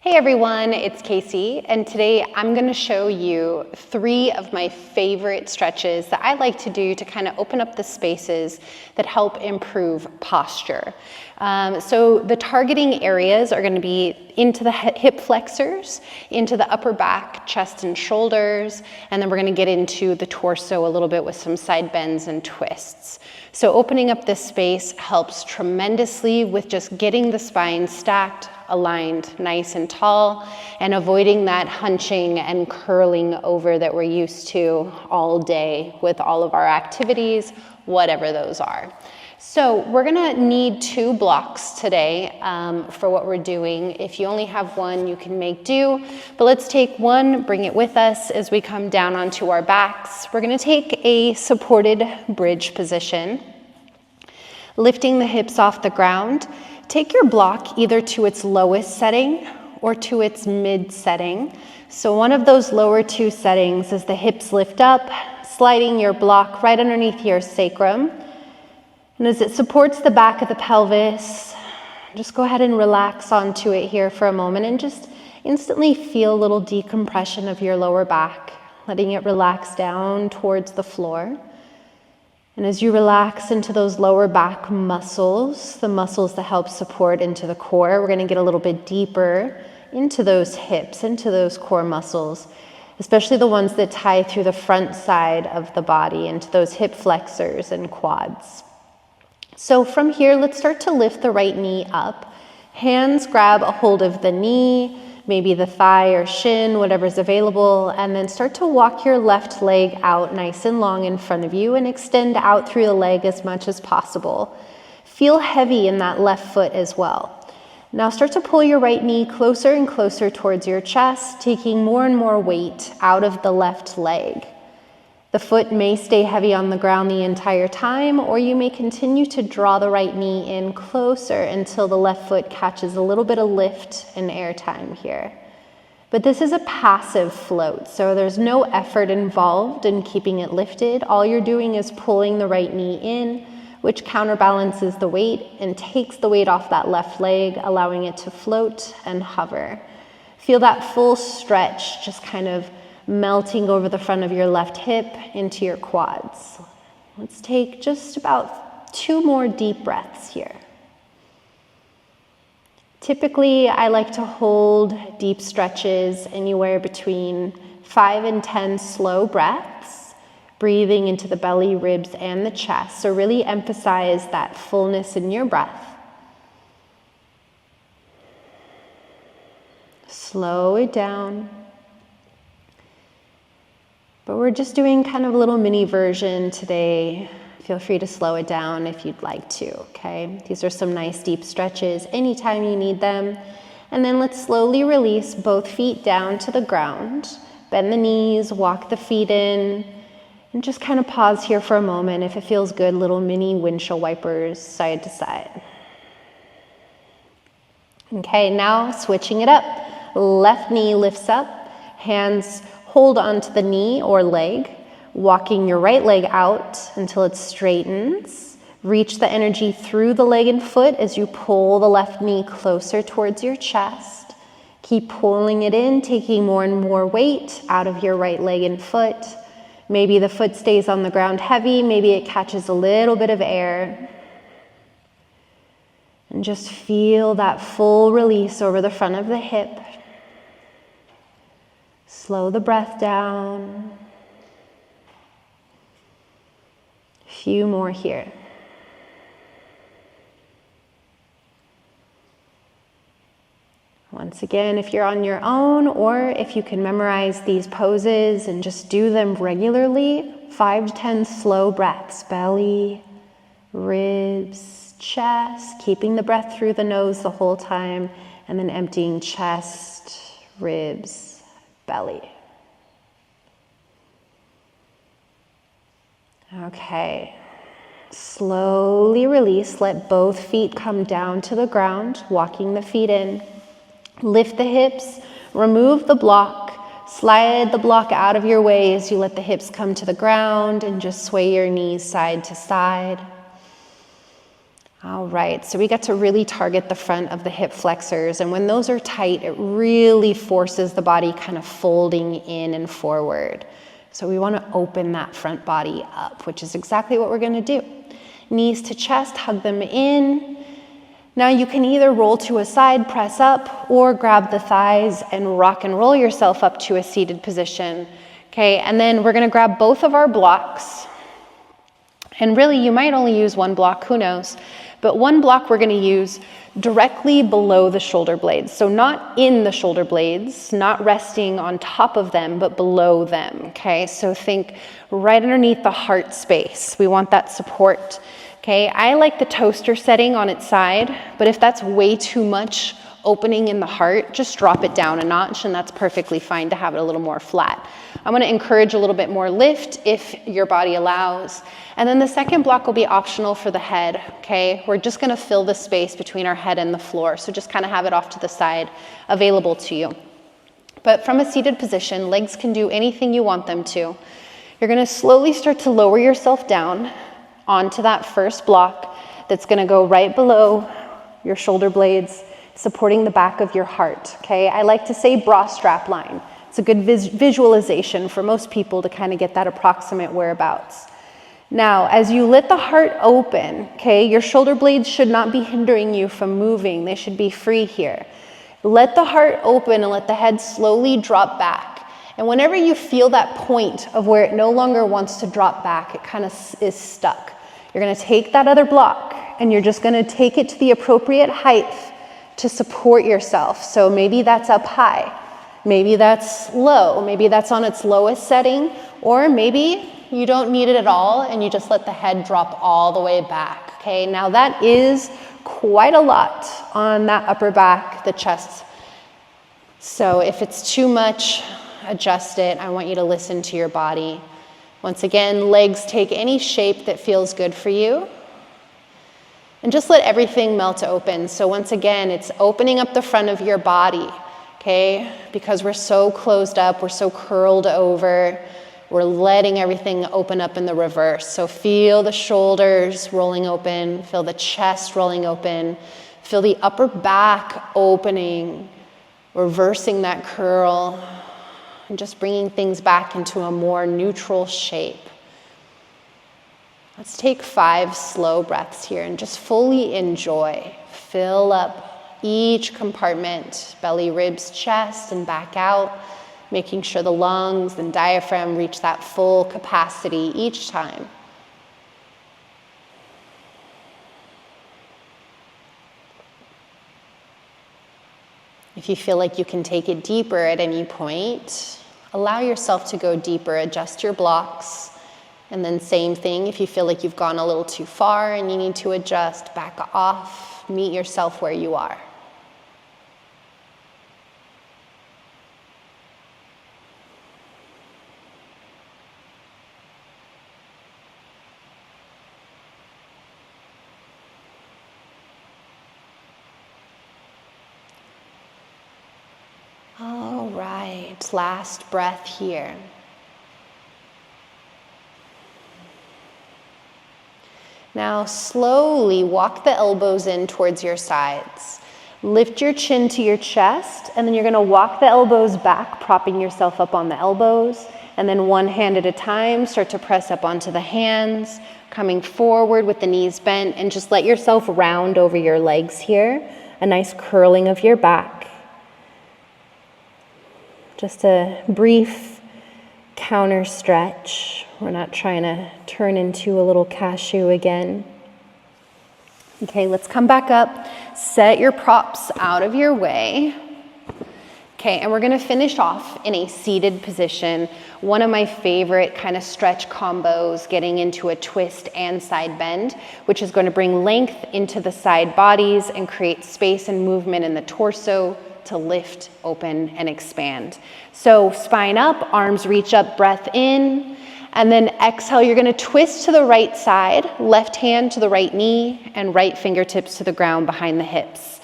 Hey everyone, it's Casey, and today I'm going to show you 3 of my favorite stretches that I like to do to kind of open up the spaces that help improve posture. So the targeting areas are going to be into the hip flexors, into the upper back, chest and shoulders, and then we're going to get into the torso a little bit with some side bends and twists. So opening up this space helps tremendously with just getting the spine stacked, aligned nice and tall, and avoiding that hunching and curling over that we're used to all day with all of our activities, whatever those are. So we're gonna need 2 blocks today for what we're doing. If you only have one, you can make do, but let's take one, bring it with us as we come down onto our backs. We're gonna take a supported bridge position, lifting the hips off the ground. Take your block either to its lowest setting or to its mid setting. So one of those lower 2 settings is the hips lift up, sliding your block right underneath your sacrum. And as it supports the back of the pelvis, just go ahead and relax onto it here for a moment and just instantly feel a little decompression of your lower back, letting it relax down towards the floor. And as you relax into those lower back muscles, the muscles that help support into the core, we're going to get a little bit deeper into those hips, into those core muscles, especially the ones that tie through the front side of the body, into those hip flexors and quads. So from here, let's start to lift the right knee up. Hands grab a hold of the knee, maybe the thigh or shin, whatever's available, and then start to walk your left leg out nice and long in front of you and extend out through the leg as much as possible. Feel heavy in that left foot as well. Now start to pull your right knee closer and closer towards your chest, taking more and more weight out of the left leg. The foot may stay heavy on the ground the entire time, or you may continue to draw the right knee in closer until the left foot catches a little bit of lift and air time here. But this is a passive float, so there's no effort involved in keeping it lifted. All you're doing is pulling the right knee in, which counterbalances the weight and takes the weight off that left leg, allowing it to float and hover. Feel that full stretch just kind of melting over the front of your left hip into your quads. Let's take just about 2 more deep breaths here. Typically, I like to hold deep stretches anywhere between 5 and 10 slow breaths, breathing into the belly, ribs, and the chest. So really emphasize that fullness in your breath. Slow it down. But we're just doing kind of a little mini version today. Feel free to slow it down if you'd like to, okay? These are some nice deep stretches anytime you need them. And then let's slowly release both feet down to the ground. Bend the knees, walk the feet in, and just kind of pause here for a moment. If it feels good, little mini windshield wipers side to side. Okay, now switching it up. Left knee lifts up, hands hold onto the knee or leg, walking your right leg out until it straightens. Reach the energy through the leg and foot as you pull the left knee closer towards your chest. Keep pulling it in, taking more and more weight out of your right leg and foot. Maybe the foot stays on the ground heavy, maybe it catches a little bit of air. And just feel that full release over the front of the hip. Slow the breath down. A few more here. Once again, if you're on your own or if you can memorize these poses and just do them regularly, 5 to 10 slow breaths. Belly, ribs, chest, keeping the breath through the nose the whole time, and then emptying chest, ribs, belly. Okay, slowly release, let both feet come down to the ground, walking the feet in. Lift the hips, remove the block, slide the block out of your way as you let the hips come to the ground and just sway your knees side to side. All right, so we get to really target the front of the hip flexors, and when those are tight, it really forces the body kind of folding in and forward. So we want to open that front body up, which is exactly what we're going to do. Knees to chest, hug them in. Now you can either roll to a side, press up, or grab the thighs and rock and roll yourself up to a seated position. Okay, and then we're going to grab both of our blocks. And really, you might only use one block, who knows? But one block we're going to use directly below the shoulder blades. So not in the shoulder blades, not resting on top of them, but below them, okay? So think right underneath the heart space. We want that support, okay? I like the toaster setting on its side, but if that's way too much opening in the heart, just drop it down a notch, and that's perfectly fine to have it a little more flat. I'm going to encourage a little bit more lift if your body allows. And then the second block will be optional for the head, okay? We're just going to fill the space between our head and the floor, so just kind of have it off to the side available to you. But from a seated position, legs can do anything you want them to. You're going to slowly start to lower yourself down onto that first block that's going to go right below your shoulder blades, supporting the back of your heart, okay? I like to say bra strap line. It's a good visualization for most people to kind of get that approximate whereabouts. Now, as you let the heart open, okay, your shoulder blades should not be hindering you from moving. They should be free here. Let the heart open and let the head slowly drop back. And whenever you feel that point of where it no longer wants to drop back, it kind of is stuck. You're going to take that other block and you're just going to take it to the appropriate height to support yourself. So maybe that's up high. Maybe that's low, maybe that's on its lowest setting, or maybe you don't need it at all and you just let the head drop all the way back, okay? Now that is quite a lot on that upper back, the chest. So if it's too much, adjust it. I want you to listen to your body. Once again, legs take any shape that feels good for you. And just let everything melt open. So once again, it's opening up the front of your body. Okay, because we're so closed up, we're so curled over, we're letting everything open up in the reverse. So feel the shoulders rolling open, feel the chest rolling open, feel the upper back opening, reversing that curl, and just bringing things back into a more neutral shape. Let's take 5 slow breaths here and just fully enjoy. Fill up each compartment, belly, ribs, chest, and back out, making sure the lungs and diaphragm reach that full capacity each time. If you feel like you can take it deeper at any point, allow yourself to go deeper, adjust your blocks, and then same thing, if you feel like you've gone a little too far and you need to adjust, back off, meet yourself where you are. All right, last breath here. Now slowly walk the elbows in towards your sides. Lift your chin to your chest, and then you're going to walk the elbows back, propping yourself up on the elbows, and then one hand at a time, start to press up onto the hands, coming forward with the knees bent, and just let yourself round over your legs here, a nice curling of your back. Just a brief counter stretch. We're not trying to turn into a little cashew again. Okay, let's come back up. Set your props out of your way. Okay, and we're going to finish off in a seated position. One of my favorite kind of stretch combos, getting into a twist and side bend, which is going to bring length into the side bodies and create space and movement in the torso to lift, open, and expand. So spine up, arms reach up, breath in, and then exhale, you're gonna twist to the right side, left hand to the right knee, and right fingertips to the ground behind the hips.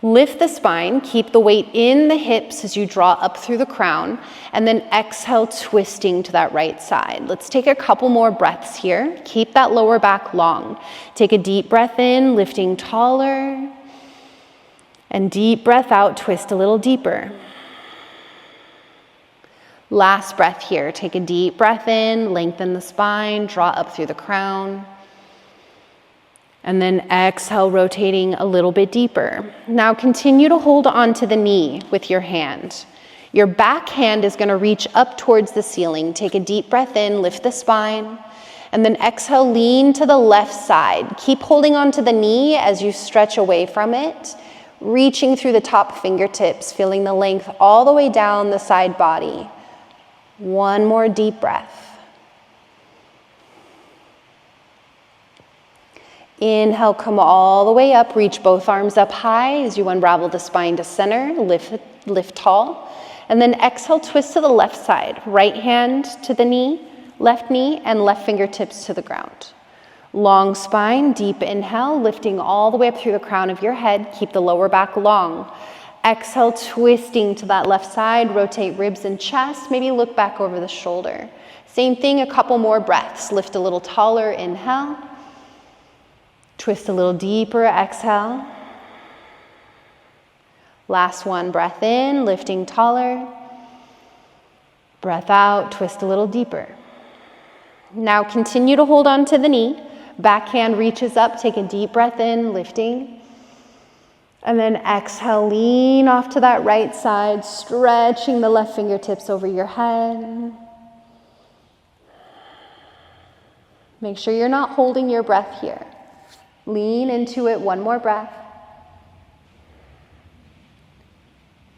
Lift the spine, keep the weight in the hips as you draw up through the crown, and then exhale, twisting to that right side. Let's take a couple more breaths here. Keep that lower back long. Take a deep breath in, lifting taller, and deep breath out, twist a little deeper. Last breath here. Take a deep breath in, lengthen the spine, draw up through the crown. And then exhale, rotating a little bit deeper. Now continue to hold on to the knee with your hand. Your back hand is going to reach up towards the ceiling. Take a deep breath in, lift the spine, and then exhale, lean to the left side. Keep holding on to the knee as you stretch away from it, reaching through the top fingertips, feeling the length all the way down the side body. One more deep breath. Inhale, come all the way up, reach both arms up high as you unravel the spine to center, lift tall. And then exhale, twist to the left side, right hand to the knee, and left fingertips to the ground. Long spine, deep inhale, lifting all the way up through the crown of your head, keep the lower back long. Exhale, twisting to that left side, rotate ribs and chest, maybe look back over the shoulder. Same thing, a couple more breaths. Lift a little taller, inhale. Twist a little deeper, exhale. Last one, breath in, lifting taller. Breath out, twist a little deeper. Now continue to hold on to the knee. Back hand reaches up, take a deep breath in, lifting. And then exhale, lean off to that right side, stretching the left fingertips over your head. Make sure you're not holding your breath here. Lean into it, one more breath.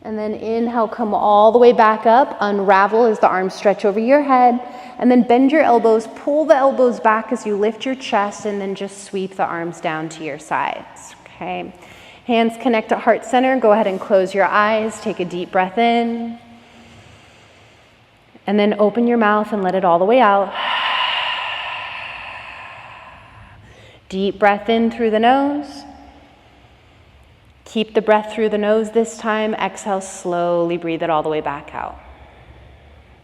And then inhale, come all the way back up, unravel as the arms stretch over your head, and then bend your elbows, pull the elbows back as you lift your chest, and then just sweep the arms down to your sides, okay? Hands connect at heart center, go ahead and close your eyes, take a deep breath in, and then open your mouth and let it all the way out. Deep breath in through the nose. Keep the breath through the nose this time. Exhale, slowly breathe it all the way back out.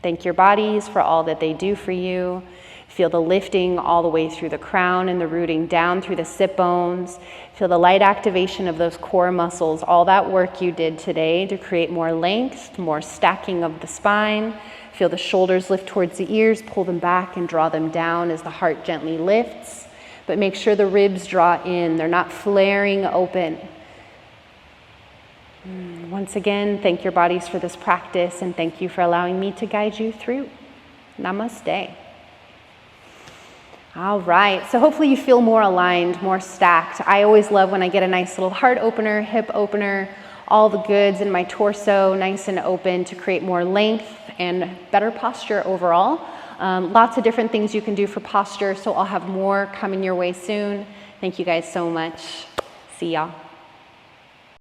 Thank your bodies for all that they do for you. Feel the lifting all the way through the crown and the rooting down through the sit bones. Feel the light activation of those core muscles, all that work you did today to create more length, more stacking of the spine. Feel the shoulders lift towards the ears, pull them back and draw them down as the heart gently lifts. But make sure the ribs draw in, they're not flaring open. Once again, thank your bodies for this practice and thank you for allowing me to guide you through. Namaste. All right, so hopefully you feel more aligned, more stacked. I always love when I get a nice little heart opener, hip opener, all the goods in my torso nice and open to create more length and better posture overall. Lots of different things you can do for posture, so I'll have more coming your way soon. Thank you guys so much. See y'all.